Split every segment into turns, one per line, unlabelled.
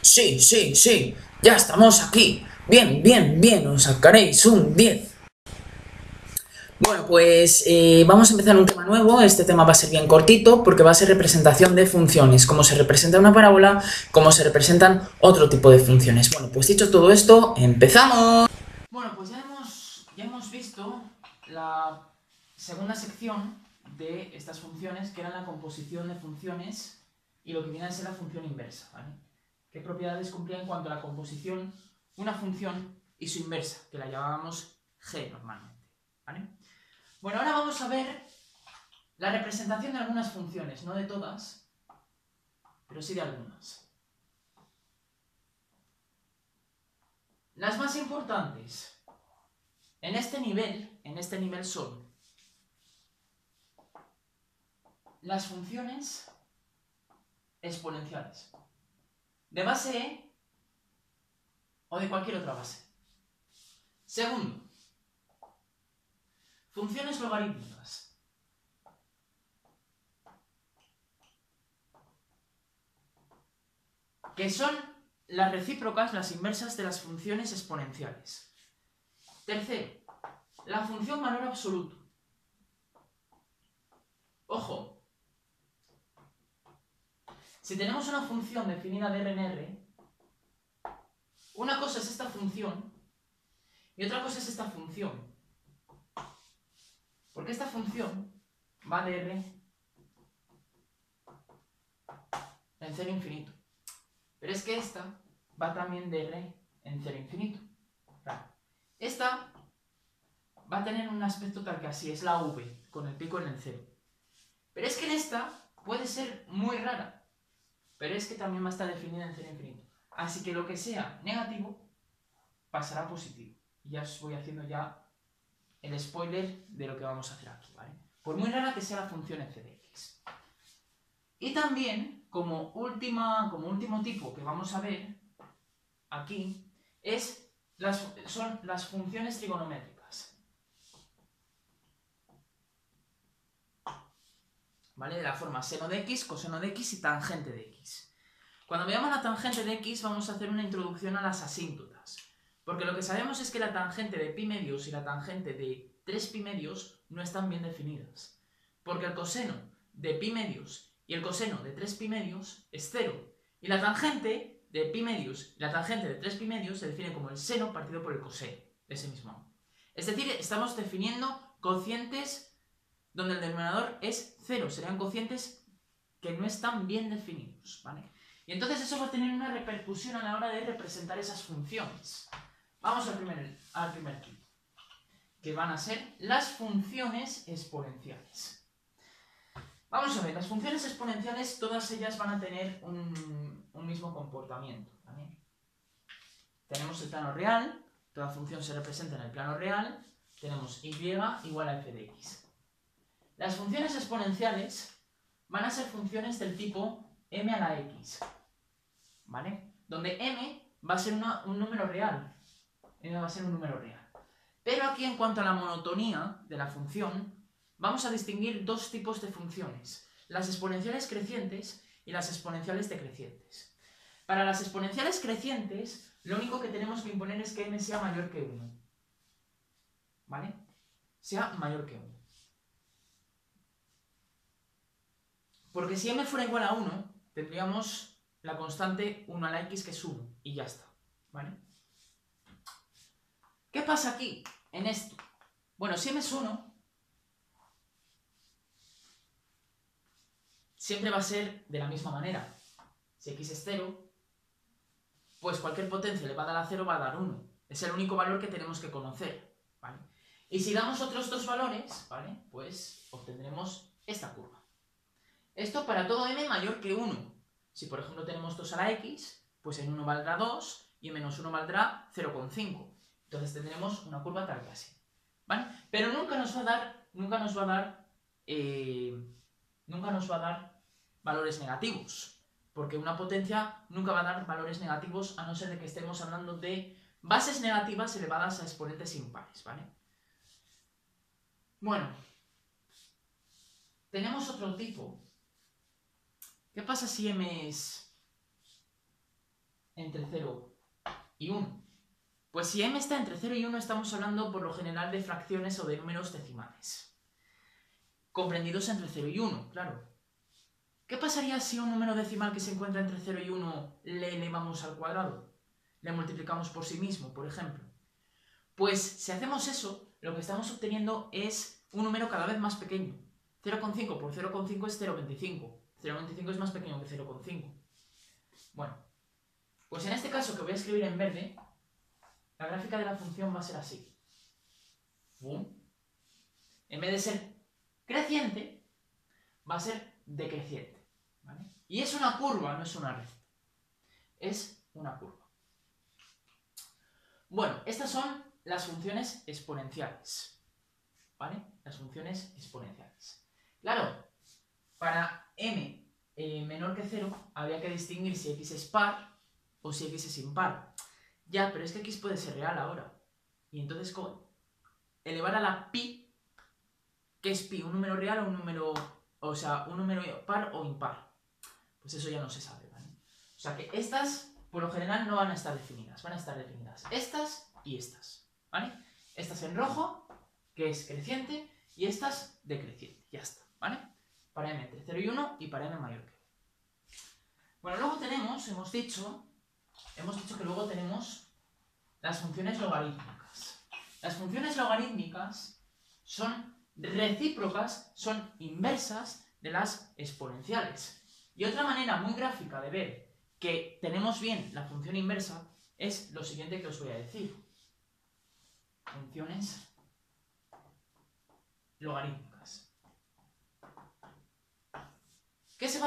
Sí, sí, sí, ya estamos aquí. Bien, bien, bien, os sacaréis un 10. Bueno, pues vamos a empezar un tema nuevo. Este tema va a ser bien cortito porque va a ser representación de funciones, cómo se representa una parábola, cómo se representan otro tipo de funciones. Bueno, pues dicho todo esto, empezamos. Bueno, pues ya hemos visto la segunda sección de estas funciones, que era la composición de funciones y lo que viene a ser la función inversa, ¿vale? ¿Qué propiedades cumplía en cuanto a la composición una función y su inversa, que la llamábamos g normalmente, ¿vale? Bueno, ahora vamos a ver la representación de algunas funciones, no de todas, pero sí de algunas. Las más importantes en este nivel son las funciones exponenciales, de base E o de cualquier otra base. Segundo, funciones logarítmicas. Que son las recíprocas, las inversas de las funciones exponenciales. Tercero, la función valor absoluto. Ojo, si tenemos una función definida de R en R, una cosa es esta función y otra cosa es esta función. Porque esta función va de R en 0 infinito. Pero es que esta va también de R en 0 infinito. Claro. Esta va a tener un aspecto tal que así, es la V, con el pico en el 0. Pero es que en esta puede ser muy rara, pero es que también va a estar definida en 0 infinito. Así que lo que sea negativo pasará a positivo. Y ya os voy haciendo ya el spoiler de lo que vamos a hacer aquí, ¿vale? Por muy rara que sea la función f de x. Y también, como último tipo que vamos a ver aquí, son las funciones trigonométricas. ¿Vale? De la forma seno de x, coseno de x y tangente de x. Cuando veamos la tangente de x vamos a hacer una introducción a las asíntotas. Porque lo que sabemos es que la tangente de pi medios y la tangente de 3 pi medios no están bien definidas. Porque el coseno de pi medios y el coseno de 3 pi medios es 0. Y la tangente de pi medios y la tangente de 3 pi medios se define como el seno partido por el coseno de ese mismo ángulo. Es decir, estamos definiendo cocientes donde el denominador es 0. Serían cocientes que no están bien definidos, ¿vale? Y entonces eso va a tener una repercusión a la hora de representar esas funciones. Vamos al primer tipo, que van a ser las funciones exponenciales. Vamos a ver, las funciones exponenciales, todas ellas van a tener un mismo comportamiento, ¿vale? Tenemos el plano real, toda función se representa en el plano real, tenemos y igual a f de x. Las funciones exponenciales van a ser funciones del tipo m a la x, ¿vale? Donde m va a ser un número real. M va a ser un número real. Pero aquí, en cuanto a la monotonía de la función, vamos a distinguir dos tipos de funciones: las exponenciales crecientes y las exponenciales decrecientes. Para las exponenciales crecientes, lo único que tenemos que imponer es que m sea mayor que 1. ¿Vale? Sea mayor que 1. Porque si m fuera igual a 1, tendríamos la constante 1 a la x, que es 1, y ya está, ¿vale? ¿Qué pasa aquí, en esto? Bueno, si m es 1, siempre va a ser de la misma manera. Si x es 0, pues cualquier potencia elevada a la 0 va a dar 1. Es el único valor que tenemos que conocer, ¿vale? Y si damos otros dos valores, ¿vale? Pues obtendremos esta curva. Esto para todo m mayor que 1. Si por ejemplo tenemos 2 a la x, pues en 1 valdrá 2 y en menos 1 valdrá 0,5. Entonces tendremos una curva tal que así, ¿vale? Pero nunca nos va a dar valores negativos, porque una potencia nunca va a dar valores negativos a no ser de que estemos hablando de bases negativas elevadas a exponentes impares, ¿vale? Bueno, tenemos otro tipo. ¿Qué pasa si m es entre 0 y 1. Pues si m está entre 0 y 1 estamos hablando por lo general de fracciones o de números decimales. Comprendidos entre 0 y 1, claro. ¿Qué pasaría si un número decimal que se encuentra entre 0 y 1 le elevamos al cuadrado? Le multiplicamos por sí mismo, por ejemplo. Pues si hacemos eso, lo que estamos obteniendo es un número cada vez más pequeño. 0,5 por 0,5 es 0,25. 0,25 es más pequeño que 0,5. Bueno, pues en este caso que voy a escribir en verde, la gráfica de la función va a ser así. ¡Bum! En vez de ser creciente, va a ser decreciente. ¿Vale? Y es una curva, no es una recta. Es una curva. Bueno, estas son las funciones exponenciales. ¿Vale? Las funciones exponenciales. Claro, para m menor que 0 habría que distinguir si x es par o si x es impar. Ya, pero es que x puede ser real ahora. Y entonces, elevar a la pi, ¿qué es pi? ¿Un número real o un número, un número par o impar? Pues eso ya no se sabe, ¿vale? O sea que estas, por lo general, no van a estar definidas. Van a estar definidas estas y estas, ¿vale? Estas en rojo, que es creciente, y estas decreciente. Ya está, ¿vale? Para m entre 0 y 1 y para m mayor que 1. Bueno, luego tenemos, hemos dicho que luego tenemos las funciones logarítmicas. Las funciones logarítmicas son recíprocas, son inversas de las exponenciales. Y otra manera muy gráfica de ver que tenemos bien la función inversa es lo siguiente que os voy a decir. Funciones logarítmicas. ¿Qué se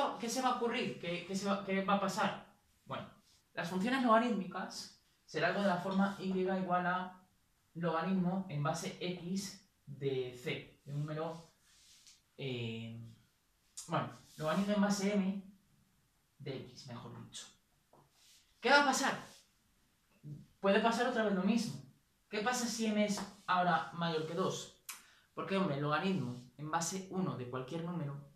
va a ocurrir? ¿Qué va a pasar? Bueno, las funciones logarítmicas será algo de la forma y igual a logaritmo en base x de c, de un número, logaritmo en base m de x, mejor dicho. ¿Qué va a pasar? Puede pasar otra vez lo mismo. ¿Qué pasa si m es ahora mayor que 2? Porque, hombre, el logaritmo en base 1 de cualquier número,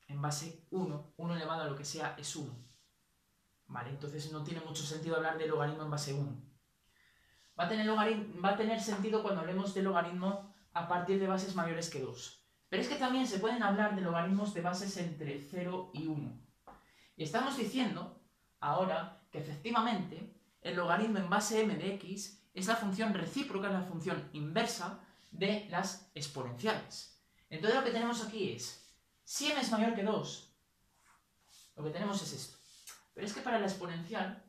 en base 1 elevado a lo que sea es 1. ¿Vale? Entonces no tiene mucho sentido hablar de logaritmo en base 1. Va a tener sentido cuando hablemos de logaritmo a partir de bases mayores que 2. Pero es que también se pueden hablar de logaritmos de bases entre 0 y 1. Y estamos diciendo ahora que efectivamente el logaritmo en base m de x es la función recíproca, es la función inversa de las exponenciales. Entonces lo que tenemos aquí es, si m es mayor que 2, lo que tenemos es esto. Pero es que para la exponencial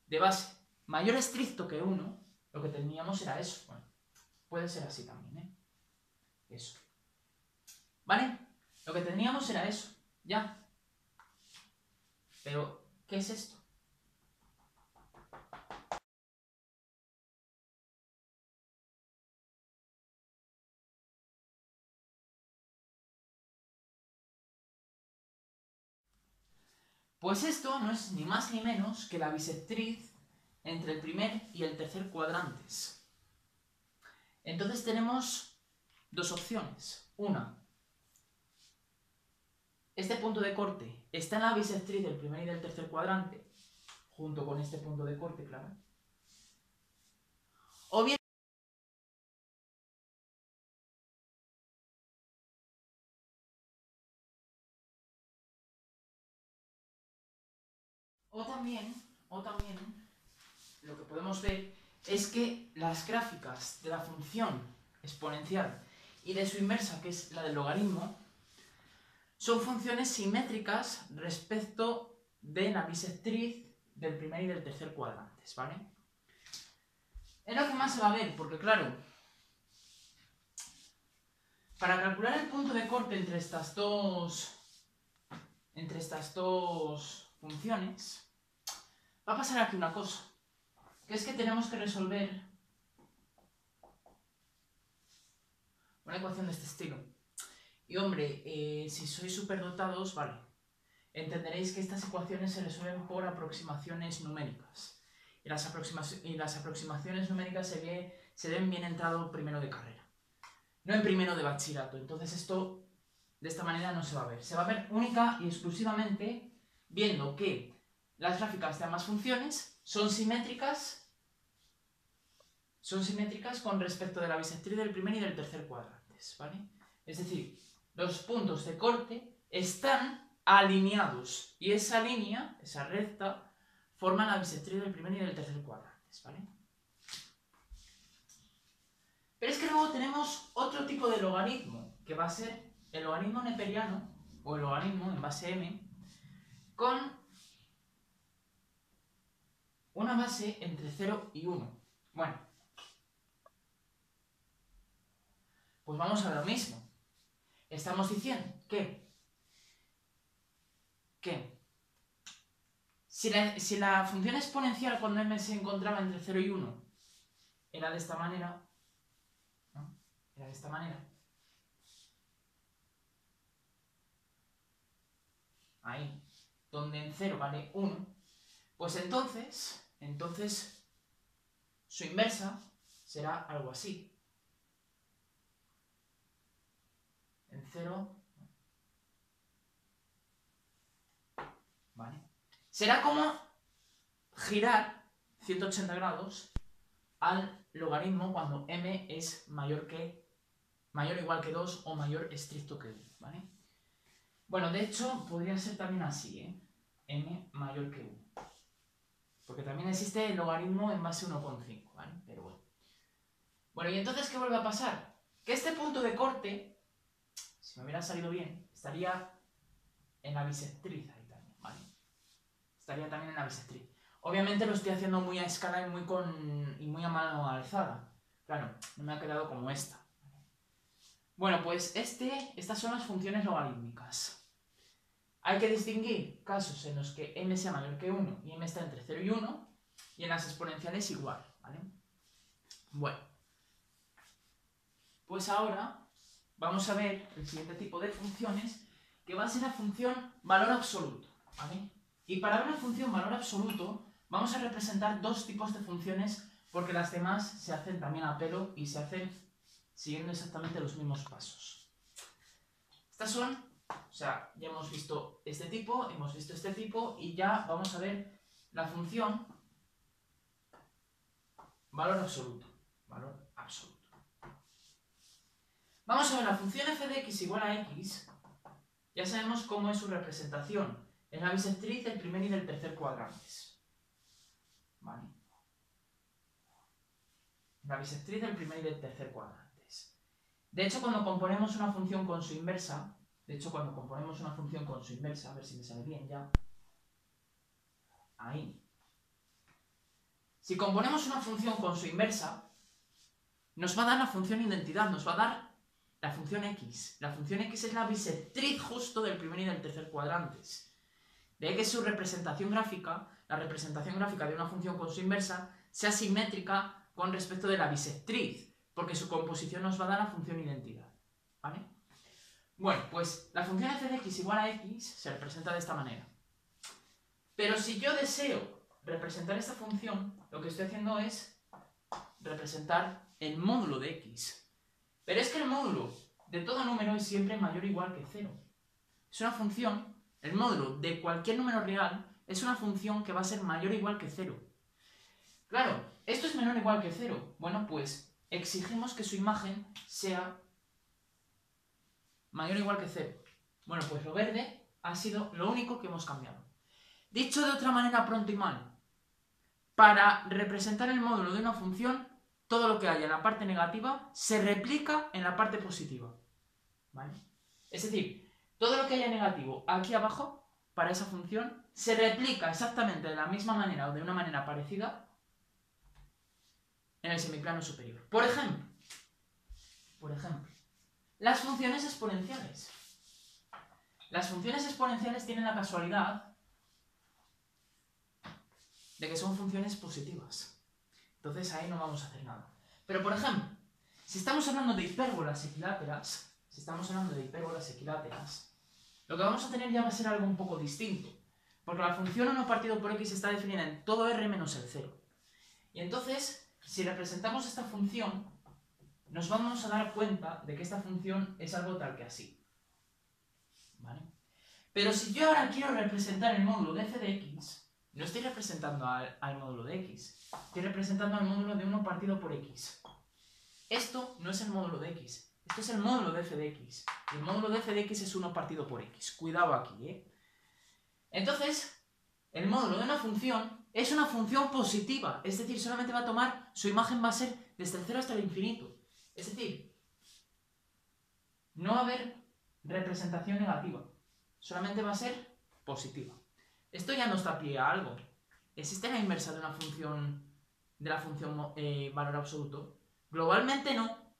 de base mayor estricto que 1, lo que teníamos era eso. Bueno, puede ser así también, ¿eh? Eso. ¿Vale? Lo que teníamos era eso. Ya. Pero, ¿qué es esto? Pues esto no es ni más ni menos que la bisectriz entre el primer y el tercer cuadrantes. Entonces tenemos dos opciones. Una, este punto de corte está en la bisectriz del primer y del tercer cuadrante, junto con este punto de corte, claro. O bien, o también, lo que podemos ver es que las gráficas de la función exponencial y de su inversa, que es la del logaritmo, son funciones simétricas respecto de la bisectriz del primer y del tercer cuadrantes, ¿vale? Es lo que más se va a ver, porque claro, para calcular el punto de corte entre estas dos funciones, va a pasar aquí una cosa, que es que tenemos que resolver una ecuación de este estilo. Y hombre, si sois superdotados, vale, entenderéis que estas ecuaciones se resuelven por aproximaciones numéricas. Y las aproximaciones numéricas se ven bien entrado primero de carrera, no en primero de bachillerato. Entonces esto, de esta manera, no se va a ver. Se va a ver única y exclusivamente viendo que las gráficas de ambas funciones son simétricas con respecto de la bisectriz del primer y del tercer cuadrantes, ¿vale? Es decir, los puntos de corte están alineados y esa línea, esa recta, forma la bisectriz del primer y del tercer cuadrantes, ¿vale? Pero es que luego tenemos otro tipo de logaritmo, que va a ser el logaritmo neperiano, o el logaritmo en base m, con una base entre 0 y 1. Bueno, pues vamos a ver lo mismo. Estamos diciendo que si la función exponencial cuando m se encontraba entre 0 y 1 era de esta manera, ¿no? Era de esta manera. Ahí, donde en 0 vale 1, pues entonces su inversa será algo así. En 0, ¿vale? Será como girar 180 grados al logaritmo cuando m es mayor o igual que 2 o mayor estricto que 1, ¿vale? Bueno, de hecho, podría ser también así, ¿eh? M mayor que 1. Porque también existe el logaritmo en base 1,5, ¿vale? Pero bueno. Bueno, ¿y entonces qué vuelve a pasar? Que este punto de corte, si me hubiera salido bien, estaría en la bisectriz ahí también, ¿vale? Estaría también en la bisectriz. Obviamente lo estoy haciendo muy a escala y muy a mano alzada. Claro, no me ha quedado como esta. Bueno, pues estas son las funciones logarítmicas. Hay que distinguir casos en los que m sea mayor que 1 y m está entre 0 y 1, y en las exponenciales igual, ¿vale? Bueno, pues ahora vamos a ver el siguiente tipo de funciones, que va a ser la función valor absoluto, ¿vale? Y para ver la función valor absoluto vamos a representar dos tipos de funciones, porque las demás se hacen también a pelo y se hacen siguiendo exactamente los mismos pasos. Estas son... O sea, ya hemos visto este tipo, hemos visto este tipo y ya vamos a ver la función valor absoluto. Valor absoluto. Vamos a ver la función f de x igual a x. Ya sabemos cómo es su representación. Es la bisectriz del primer y del tercer cuadrantes. ¿Vale? La bisectriz del primer y del tercer cuadrantes. De hecho, cuando componemos una función con su inversa, a ver si me sale bien ya. Ahí. Si componemos una función con su inversa, nos va a dar la función identidad, nos va a dar la función x. La función x es la bisectriz justo del primer y del tercer cuadrantes. De ahí que su representación gráfica, la representación gráfica de una función con su inversa, sea simétrica con respecto de la bisectriz, porque su composición nos va a dar la función identidad. ¿Vale? Bueno, pues la función f de x igual a x se representa de esta manera. Pero si yo deseo representar esta función, lo que estoy haciendo es representar el módulo de x. Pero es que el módulo de todo número es siempre mayor o igual que 0. Es una función, el módulo de cualquier número real es una función que va a ser mayor o igual que 0. Claro, esto es menor o igual que 0. Bueno, pues exigimos que su imagen sea mayor o igual que 0. Bueno, pues lo verde ha sido lo único que hemos cambiado. Dicho de otra manera pronto y mal, para representar el módulo de una función, todo lo que haya en la parte negativa se replica en la parte positiva. ¿Vale? Es decir, todo lo que haya negativo aquí abajo, para esa función, se replica exactamente de la misma manera o de una manera parecida en el semiplano superior. Por ejemplo, las funciones exponenciales. Las funciones exponenciales tienen la casualidad de que son funciones positivas. Entonces ahí no vamos a hacer nada. Pero por ejemplo, si estamos hablando de hipérbolas equiláteras, lo que vamos a tener ya va a ser algo un poco distinto. Porque la función 1 partido por x está definida en todo r menos el 0. Y entonces, si representamos esta función, nos vamos a dar cuenta de que esta función es algo tal que así. ¿Vale? Pero si yo ahora quiero representar el módulo de f de x, no estoy representando al módulo de x, estoy representando al módulo de 1 partido por x. Esto no es el módulo de x, esto es el módulo de f de x. Y el módulo de f de x es 1 partido por x. Cuidado aquí, ¿eh? Entonces, el módulo de una función es una función positiva, es decir, solamente va a tomar, su imagen va a ser desde el 0 hasta el infinito. Es decir, no va a haber representación negativa, solamente va a ser positiva. Esto ya nos da pie a algo. ¿Existe la inversa de una función, valor absoluto? Globalmente no.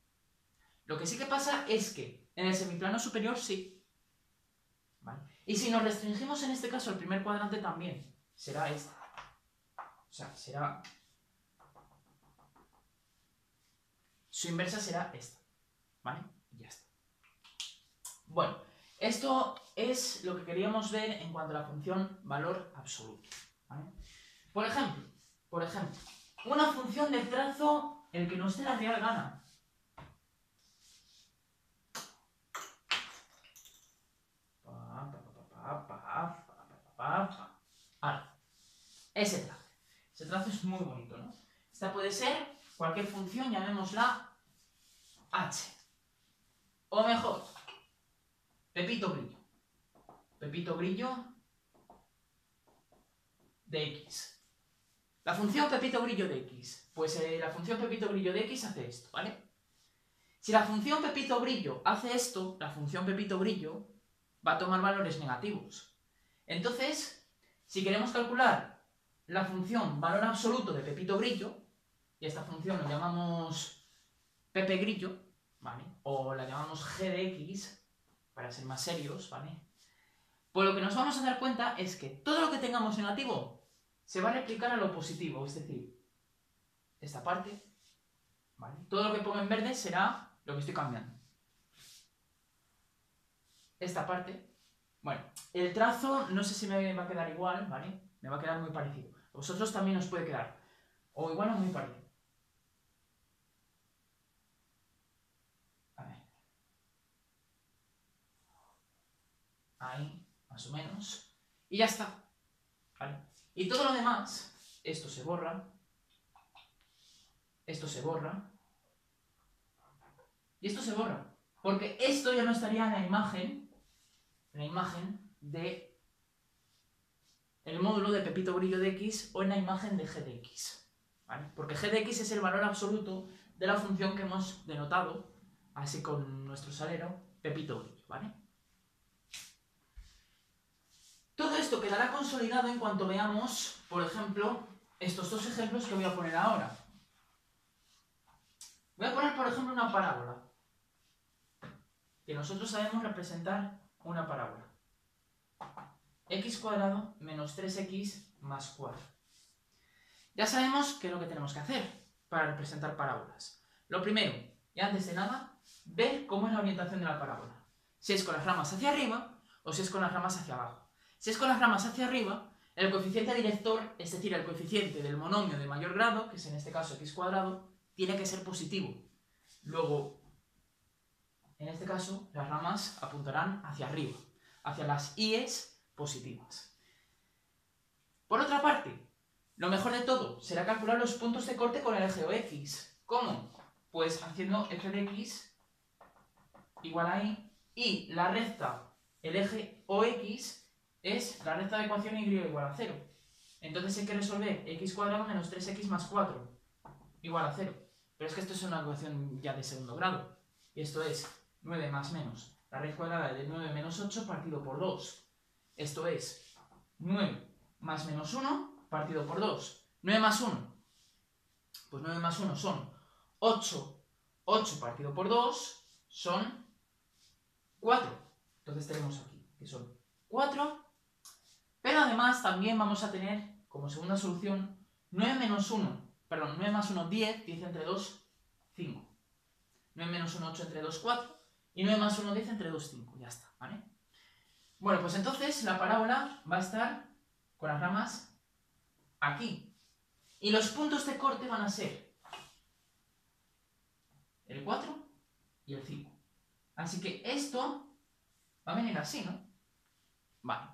Lo que sí que pasa es que en el semiplano superior sí. ¿Vale? Y si nos restringimos en este caso al primer cuadrante también, será este. O sea, será... Su inversa será esta. ¿Vale? Y ya está. Bueno, esto es lo que queríamos ver en cuanto a la función valor absoluto. ¿Vale? Por ejemplo, una función de trazo el que nos dé la real gana. Ahora, ese trazo es muy bonito, ¿no? Esta puede ser cualquier función, llamémosla h. O mejor, Pepito Grillo. Pepito Grillo de x. La función Pepito Grillo de x. Pues la función Pepito Grillo de x hace esto, ¿vale? Si la función Pepito Grillo hace esto, la función Pepito Grillo va a tomar valores negativos. Entonces, si queremos calcular la función valor absoluto de Pepito Grillo, y esta función la llamamos Pepe Grillo, ¿vale? O la llamamos g de x, para ser más serios, ¿vale? Pues lo que nos vamos a dar cuenta es que todo lo que tengamos negativo se va a replicar a lo positivo, es decir, esta parte, ¿vale? Todo lo que pongo en verde será lo que estoy cambiando. Esta parte, bueno, el trazo no sé si me va a quedar igual, ¿vale? Me va a quedar muy parecido. A vosotros también os puede quedar o igual o muy parecido. A ver. Ahí, más o menos. Y ya está, ¿vale? Y todo lo demás, esto se borra, esto se borra, y esto se borra. Porque esto ya no estaría en la imagen de el módulo de Pepito Grillo de x o en la imagen de g de x. ¿Vale? Porque g de x es el valor absoluto de la función que hemos denotado, así con nuestro salero, Pepito Grillo, ¿vale? Todo esto quedará consolidado en cuanto veamos, por ejemplo, estos dos ejemplos que voy a poner ahora. Voy a poner, por ejemplo, una parábola. Que nosotros sabemos representar una parábola. X cuadrado menos 3x más 4. Ya sabemos qué es lo que tenemos que hacer para representar parábolas. Lo primero, y antes de nada, ver cómo es la orientación de la parábola. Si es con las ramas hacia arriba o si es con las ramas hacia abajo. Si es con las ramas hacia arriba, el coeficiente director, es decir, el coeficiente del monomio de mayor grado, que es en este caso x cuadrado, tiene que ser positivo. Luego, en este caso, las ramas apuntarán hacia arriba, hacia las i's positivas. Por otra parte, lo mejor de todo será calcular los puntos de corte con el eje OX. ¿Cómo? Pues haciendo f de x igual a y, y la recta, el eje OX, es la recta de ecuación y igual a 0. Entonces hay que resolver x cuadrado menos 3x más 4 igual a 0. Pero es que esto es una ecuación ya de segundo grado. Y esto es 9 más menos la raíz cuadrada de 9 menos 8 partido por 2. Esto es 9 más menos 1 partido por 2. 9 más 1. Pues 9 más 1 son 8. 8 partido por 2 son 4. Entonces tenemos aquí que son 4. Pero además también vamos a tener como segunda solución 9 menos 1. Perdón, 9 más 1, 10. 10 entre 2, 5. 9 menos 1, 8 entre 2, 4. Y 9 más 1, 10 entre 2, 5. Ya está, ¿vale? Bueno, pues entonces la parábola va a estar con las ramas aquí. Y los puntos de corte van a ser el 4 y el 5. Así que esto va a venir así, ¿no? Vale.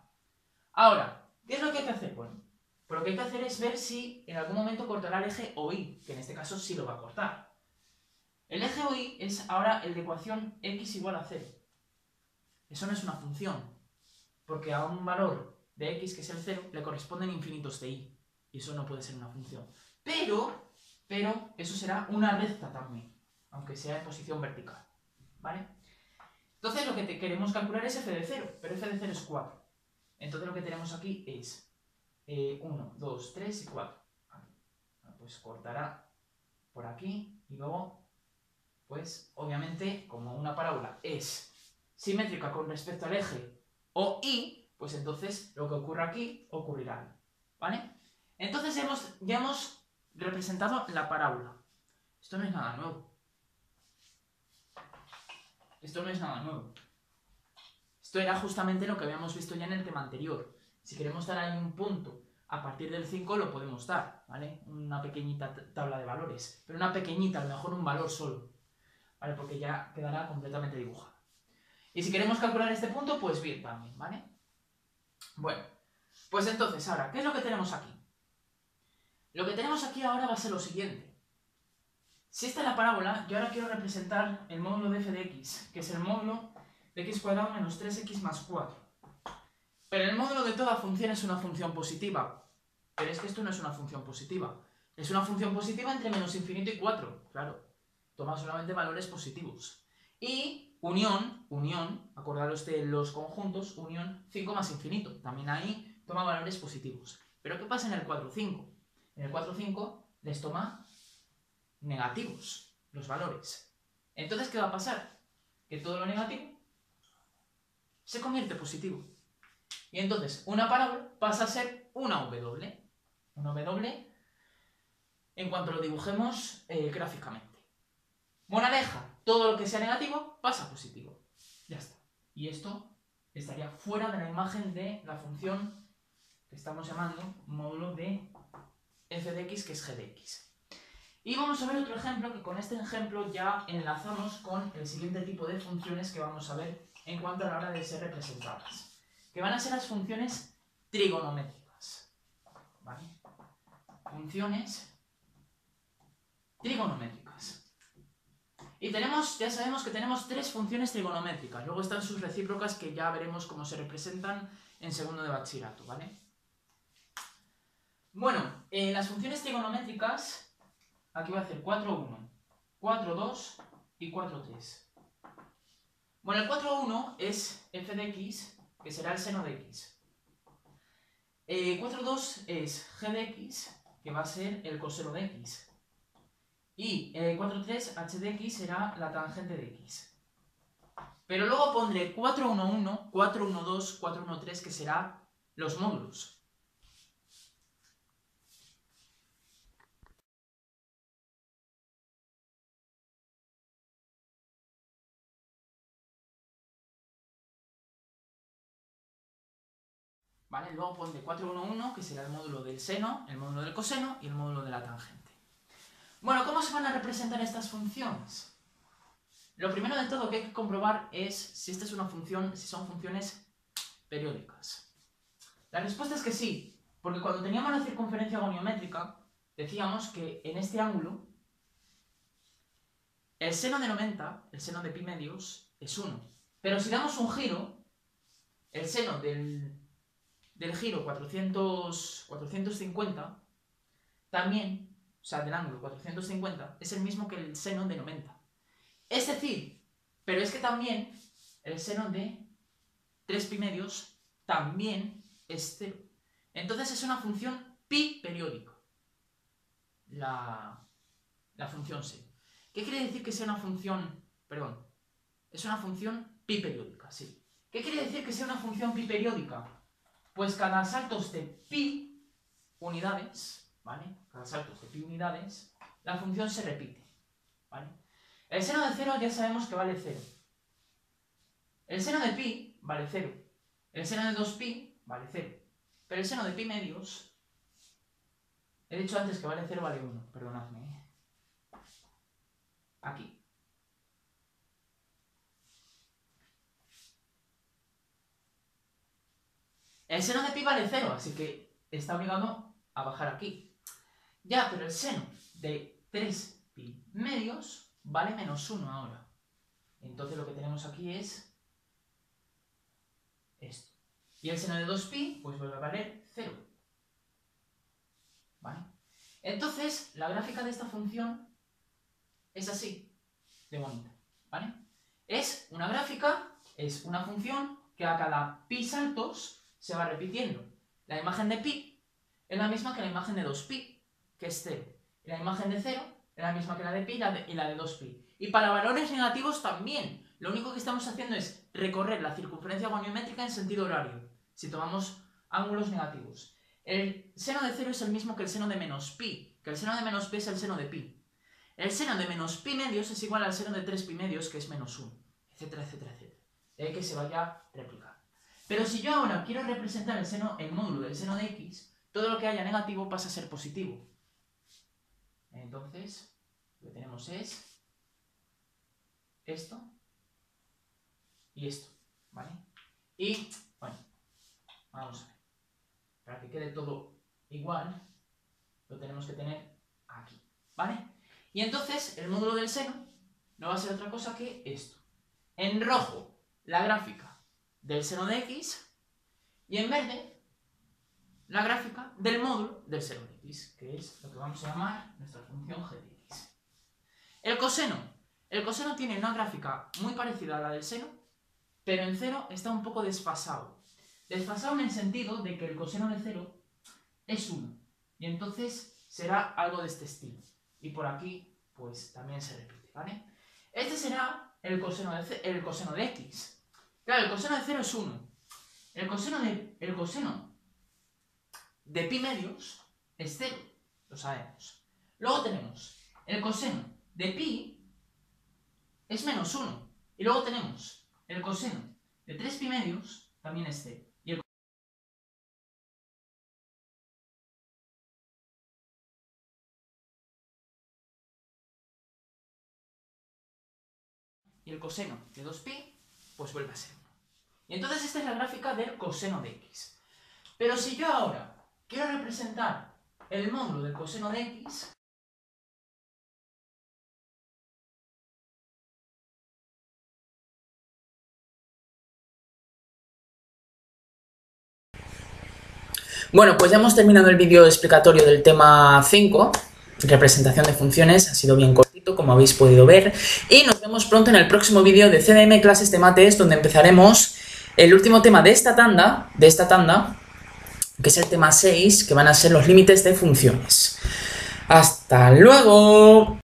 Ahora, ¿qué es lo que hay que hacer? Bueno, pues lo que hay que hacer es ver si en algún momento cortará el eje OI, que en este caso sí lo va a cortar. El eje OI es ahora el de ecuación x igual a 0. Eso no es una función, porque a un valor de x, que es el 0, le corresponden infinitos de y. Y eso no puede ser una función. Pero eso será una recta también, aunque sea en posición vertical. ¿Vale? Entonces lo que queremos calcular es f de 0, pero f de 0 es 4. Entonces lo que tenemos aquí es 1, 2, 3 y 4. Pues cortará por aquí y luego, pues obviamente, como una parábola es simétrica con respecto al eje OI, pues entonces lo que ocurra aquí ocurrirá ahí. ¿Vale? Entonces ya hemos representado la parábola. Esto no es nada nuevo. Esto no es nada nuevo. Esto era justamente lo que habíamos visto ya en el tema anterior. Si queremos dar ahí un punto a partir del 5 lo podemos dar, ¿vale? Una pequeñita tabla de valores, pero una pequeñita, a lo mejor un valor solo, ¿vale? Porque ya quedará completamente dibujado. Y si queremos calcular este punto, pues bien también, ¿vale? Bueno, pues entonces ahora, ¿qué es lo que tenemos aquí? Lo que tenemos aquí ahora va a ser lo siguiente. Si esta es la parábola, yo ahora quiero representar el módulo de f de x, que es el módulo de x cuadrado menos 3x más 4. Pero el módulo de toda función es una función positiva. Pero es que esto no es una función positiva. Es una función positiva entre menos infinito y 4. Claro, toma solamente valores positivos. Y unión, acordaros de los conjuntos, unión 5 más infinito. También ahí toma valores positivos. Pero ¿qué pasa en el 4, 5? En el 4, 5 les toma negativos los valores. Entonces, ¿qué va a pasar? Que todo lo negativo se convierte en positivo. Y entonces, una parábola pasa a ser una W. Una W en cuanto lo dibujemos gráficamente. Moraleja, todo lo que sea negativo pasa a positivo. Ya está. Y esto estaría fuera de la imagen de la función que estamos llamando módulo de f de x, que es g de x. Y vamos a ver otro ejemplo, que con este ejemplo ya enlazamos con el siguiente tipo de funciones que vamos a ver en cuanto a la hora de ser representadas, que van a ser las funciones trigonométricas. ¿Vale? Funciones trigonométricas. Y ya sabemos que tenemos tres funciones trigonométricas. Luego están sus recíprocas, que ya veremos cómo se representan en segundo de bachillerato, ¿vale? Bueno, las funciones trigonométricas, aquí voy a hacer 4,1, 4,2 y 4,3. Bueno, el 4,1 es f de x, que será el seno de x. 4,2 es g de x, que va a ser el coseno de x. Y 4,3 h de x será la tangente de x. Pero luego pondré 4,1,1, 4,1,2, 4,1,3, que será los módulos. ¿Vale? Luego pondré 4,1,1, que será el módulo del seno, el módulo del coseno y el módulo de la tangente. Bueno, ¿cómo se van a representar estas funciones? Lo primero de todo que hay que comprobar es si esta es una función, si son funciones periódicas. La respuesta es que sí, porque cuando teníamos la circunferencia goniométrica, decíamos que en este ángulo el seno de 90, el seno de pi medios, es 1. Pero si damos un giro, el seno del giro 450, también, o sea, del ángulo 450, es el mismo que el seno de 90. Es decir, pero es que también el seno de 3 pi medios también es 0. Entonces es una función pi periódica, la función seno. ¿Qué quiere decir que sea una función, perdón, es una función pi periódica, sí? ¿Qué quiere decir que sea una función pi periódica? Pues cada saltos de pi unidades, ¿vale? Cada saltos de pi unidades, la función se repite, ¿vale? El seno de 0 ya sabemos que vale 0. El seno de pi vale 0. El seno de 2pi vale 0. Pero el seno de pi medios, he dicho antes que vale 0, vale 1, perdonadme. Aquí. El seno de pi vale 0, así que está obligado a bajar aquí. Ya, pero el seno de 3 pi medios vale menos 1 ahora. Entonces lo que tenemos aquí es esto. Y el seno de 2pi, pues vuelve a valer 0. ¿Vale? Entonces, la gráfica de esta función es así, de bonita. ¿Vale? Es una gráfica, es una función que a cada pi saltos se va repitiendo. La imagen de pi es la misma que la imagen de 2pi, que es 0. Y la imagen de 0 es la misma que la de pi y la de 2pi. Y para valores negativos también. Lo único que estamos haciendo es recorrer la circunferencia goniométrica en sentido horario, si tomamos ángulos negativos. El seno de 0 es el mismo que el seno de menos pi, que el seno de menos pi es el seno de pi. El seno de menos pi medios es igual al seno de 3 pi medios, que es menos 1, etcétera, etcétera, etcétera. De ahí que se vaya a replicar. Pero si yo ahora quiero representar el módulo del seno de x, todo lo que haya negativo pasa a ser positivo. Entonces, lo que tenemos es esto y esto, ¿vale? Y, bueno, vamos a ver. Para que quede todo igual, lo tenemos que tener aquí, ¿vale? Y entonces, el módulo del seno no va a ser otra cosa que esto. En rojo, la gráfica del seno de x, y en verde, la gráfica del módulo del seno de x, que es lo que vamos a llamar nuestra función g de x. El coseno tiene una gráfica muy parecida a la del seno, pero en 0 está un poco desfasado. Desfasado en el sentido de que el coseno de 0 es 1, y entonces será algo de este estilo. Y por aquí, pues también se repite, ¿vale? Este será el coseno de x. Claro, el coseno de 0 es 1. El coseno de pi medios es 0, lo sabemos. Luego tenemos el coseno de pi es menos 1. Y luego tenemos el coseno de 3 pi medios también es 0. Y el coseno de 2pi, pues vuelve a ser 1. Y entonces esta es la gráfica del coseno de x. Pero si yo ahora quiero representar el módulo del coseno de x, bueno, pues ya hemos terminado el vídeo explicatorio del tema 5, representación de funciones. Ha sido bien cortito, como habéis podido ver, y nos vemos pronto en el próximo vídeo de CDM Clases de Mates, donde empezaremos el último tema de esta tanda, que es el tema 6, que van a ser los límites de funciones. ¡Hasta luego!